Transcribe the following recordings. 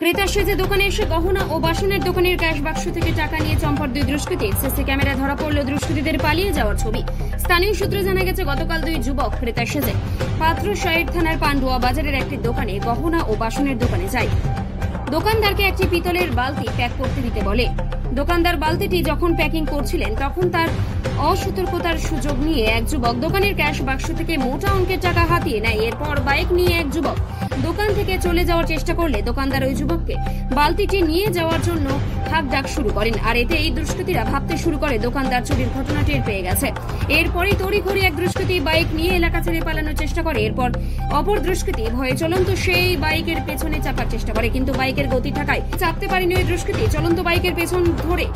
ক্রেতার সেজে দোকানে এসে গহনা ও বাসনের দোকানের ক্যাশ বাক্স থেকে টাকা নিয়ে চম্পট দুই দুষ্কৃতী। সিসি ক্যামেরায় ধরা পড়ল দুষ্কৃতীদের পালিয়ে যাওয়ার ছবি। স্থানীয় সূত্রে জানা গেছে, গতকাল দুই যুবক ক্রেতার সেজে পাত্রসাহেব থানার পান্ডুয়া বাজারের একটি দোকানে গহনা ও বাসনের দোকানে যায়। দোকানদারকে একটি পিতলের বালতি প্যাক করতে দিতে বলে। দোকানদার বালতিটি যখন প্যাকিং করছিলেন তখন তার অসতর্কতার সুযোগ নিয়ে এক যুবক দোকানের ক্যাশ বাক্স থেকে মোটা অঙ্কের টাকা হাতিয়ে নেয়। এরপর বাইক নিয়ে এক যুবক দোকান থেকে চলে যাওয়ার চেষ্টা করলে দোকানদার ওই যুবককে বালতিটি নিয়ে যাওয়ার জন্য হাঁক ডাক শুরু করেন। আর এতে এই দুষ্কৃতীরা ভাবতে শুরু করে দোকানদার চুরির ঘটনা টের পেয়ে গেছে। এরপরই তড়িঘড়ি এক দুষ্কৃতী বাইক নিয়ে এলাকা ছেড়ে পালানোর চেষ্টা করে। এরপর অপর দুষ্কৃতী ভয়ে চলন্ত সেই বাইকের পেছনে চাপার চেষ্টা করে, কিন্তু বাইকের গতি থাকায় চাপতে পারেনি ওই দুষ্কৃতী। চলন্ত বাইকের পেছন ধরে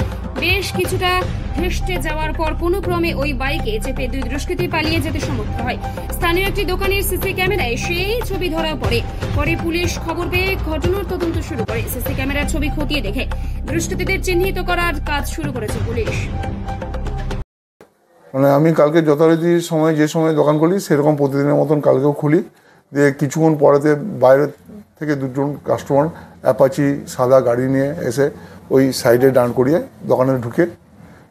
বেশ কিছুটা ভেস্টে যাওয়ার পর কোনো ক্রমে ওই বাইকে চেপে দুই দুষ্কৃতী পালিয়ে যেতে সমর্থ হয়। স্থানীয় একটি দোকানের সিসি ক্যামেরায় সেই ছবি ধরা পড়ে। পরে পুলিশ খবর পেয়ে ঘটনার তদন্ত শুরু করে। সিসি ক্যামেরার ছবি খতিয়ে দেখে দুষ্কৃতীদের চিহ্নিত করার কাজ শুরু করেছে পুলিশ। মানে আমি কালকে যথারীতি সময় যে সময় দোকান খুলি সেরকম প্রতিদিনের মতন কালকেও খুলি। দিয়ে কিছুক্ষণ পরেতে বাইরে থেকে দুজন কাস্টমার অ্যাপাচি সাদা গাড়ি নিয়ে এসে ওই সাইডে দাঁড় করিয়ে দোকানে ঢুকে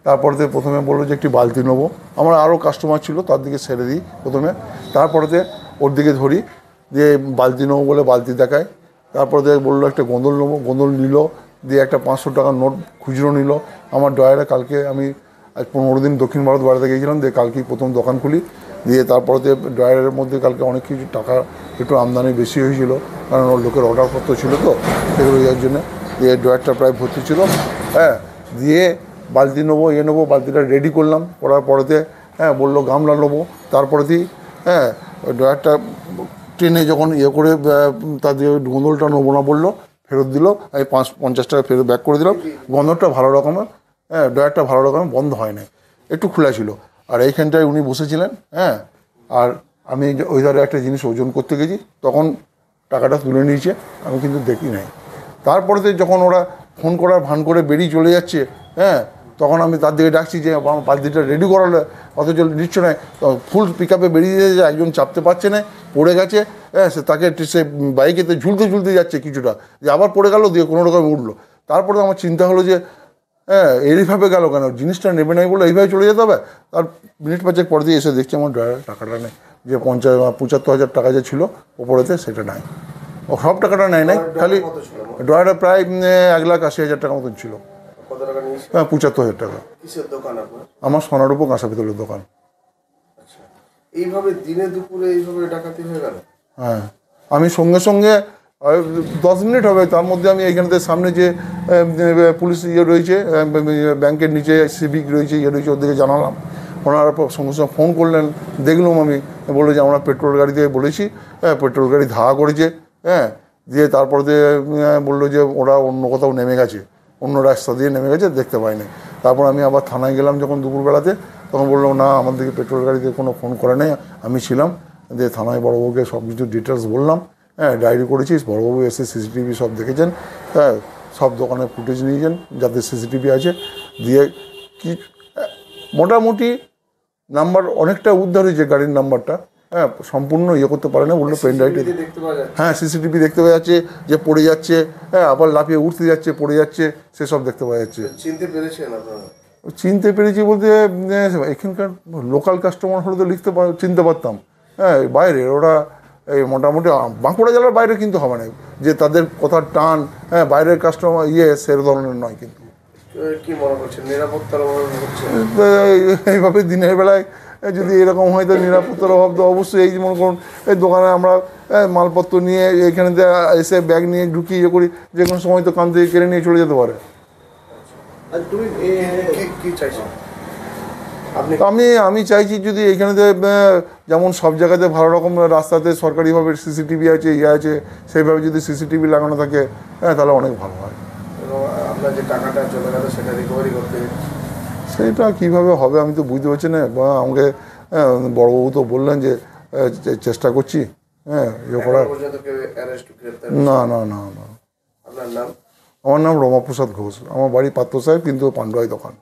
তারপরেতে প্রথমে বললো যে একটি বালতি নেবো। আমার আরও কাস্টমার ছিল, তার দিকে ছেড়ে দিই প্রথমে। তারপরেতে ওর দিকে ধরি, দিয়ে বালতি নেবো বলে বালতি দেখায়। তারপরে বললো একটা গোঁদল নেবো, গোঁদল নিল। দিয়ে একটা 500 টাকার নোট খুচরো নিল। আমার ড্রয়ারে কালকে আমি আজ 15 দিন দক্ষিণ ভারত বেড়াতে গিয়েছিলাম, দিয়ে কালকেই প্রথম দোকান খুলি। দিয়ে তারপরেতে ড্রয়ারের মধ্যে কালকে অনেক কিছু টাকা একটু আমদানি বেশি হয়েছিল, কারণ ওর লোকের অর্ডারপত্র ছিল তো সেগুলো যার জন্য। দিয়ে ড্রয়ারটা প্রায় ভর্তি ছিল। হ্যাঁ, দিয়ে বালতি নেবো নেবো, বালতিটা রেডি করলাম। করার পরেতে বললো গামলা নেবো। তারপরেতেই ড্রয়ারটা ট্রেনে যখন করে তাদের গোঁদলটা নেবো না বললো, ফেরত দিল। আমি 50 টাকা ফেরত ব্যাক করে দিলাম। গন্ধটা ভালো রকমের, ড্রয়ারটা ভালো রকমের বন্ধ হয় না, একটু খোলা ছিল। আর এইখানটায় উনি বসেছিলেন। আর আমি ওই ধারে একটা জিনিস ওজন করতে গেছি, তখন টাকাটা তুলে নিয়েছে, আমি কিন্তু দেখি নাই। তারপরেতে যখন ওরা ফোন করার ভান করে বেরিয়ে চলে যাচ্ছে, তখন আমি তার দিকে ডাকছি যে আমার বালতিটা রেডি করালে, অথচ নিচ্ছ না। ফুল পিক আপে বেরিয়ে যাচ্ছে, একজন চাপতে পারছে না, পড়ে গেছে। সে তাকে সে বাইকেতে ঝুলতে ঝুলতে যাচ্ছে কিছুটা, যে আবার পড়ে গেল, দিয়ে কোনো রকম উঠলো। তারপরে আমার চিন্তা হলো যে এইভাবে গেল কেন, জিনিসটা নেবে নাই বলে এইভাবে চলে যেতে হবে। তার মিনিট 5 পর দিয়ে এসে দেখছি আমার ড্রয়ারের টাকাটা নেই, যে 75,000 টাকা যে ছিল ওপরেতে সেটা নাই। ও সব টাকাটা নেয় নাই, খালি ড্রয়ারে প্রায় 1,80,000 টাকা মতন ছিল। 75,000 টাকা। আমার সোনারূপ কাঁসা পিতলের দোকান। এইভাবে দিনে দুপুরে এইভাবে ডাকাতি হয়ে গেল। হ্যাঁ, আমি সঙ্গে সঙ্গে 10 মিনিট হবে, তার মধ্যে আমি এইখানে সামনে যে পুলিশ রয়েছে, ব্যাংকের নিচে সিভিক রয়েছে, রয়েছে, ওদেরকে জানালাম। ওনারা সঙ্গে সঙ্গে ফোন করলেন, দেখলাম। আমি বললো যে আমরা পেট্রোল গাড়ি দিয়ে বলেছি, পেট্রোল গাড়ি ধাওয়া করেছে। দিয়ে তারপরে বললো যে ওরা অন্য কোথাও নেমে গেছে, অন্য রাস্তা দিয়ে নেমে গেছে, দেখতে পাইনি। তারপর আমি আবার থানায় গেলাম যখন দুপুরবেলাতে, তখন বললো না, আমাদেরকে পেট্রোল গাড়িতে কোনো ফোন করে নেই, আমি ছিলাম। দিয়ে থানায় বড়োবাবুকে সব কিছু ডিটেলস বললাম। ডায়েরি করেছিস, বড়োবাবু এসে সিসিটিভি সব দেখেছেন। সব দোকানে ফুটেজ নিয়েছেন যাতে সিসিটিভি আছে। দিয়ে কি মোটামুটি নাম্বার অনেকটা উদ্ধার হয়েছে, গাড়ির নাম্বারটা। সম্পূর্ণ করতে পারে না বললো, পেন ড্রাইভে। হ্যাঁ, সিসিটিভি দেখতে পাওয়া যাচ্ছে যে পড়ে যাচ্ছে, আবার লাফিয়ে উঠতে যাচ্ছে, পড়ে যাচ্ছে, সেসব দেখতে পাওয়া যাচ্ছে। চিনতে পেরেছি বলতে এখানকার লোকাল কাস্টমার হলে তো চিনতে পারতাম। বাইরের ওরা এই মোটামুটি বাঁকুড়া জেলার বাইরে কিন্তু হবে না, যে তাদের কথার টান বাইরের কাস্টমার সে ধরনের নয়। কিন্তু কি মনে করছেন, নিরাপত্তার অভাব হচ্ছে এইভাবে দিনের বেলায় যদি এরকম হয়, তো নিরাপত্তার অভাব তো অবশ্যই। এই যে মনে করুন, এই দোকানে আমরা মালপত্র নিয়ে এইখানে এসে ব্যাগ নিয়ে ঢুকিয়ে করি, যে কোনো সময় তো কান থেকে কেড়ে নিয়ে চলে যেতে পারে। আমি চাইছি যদি এইখানে যেমন সব জায়গাতে ভালো রকম রাস্তাতে সরকারিভাবে সিসিটিভি আছে, আছে, সেইভাবে যদি সিসিটিভি লাগানো থাকে তাহলে অনেক ভালো হয়। সেটা কীভাবে হবে আমি তো বুঝতে পারছি না। আমাকে বড়োবাবু তো বললেন যে চেষ্টা করছি করার। না না না না, আমার নাম রমাপ্রসাদ ঘোষ। আমার বাড়ি পাত্র সাহেব, কিন্তু পান্ডুয়ায় দোকান।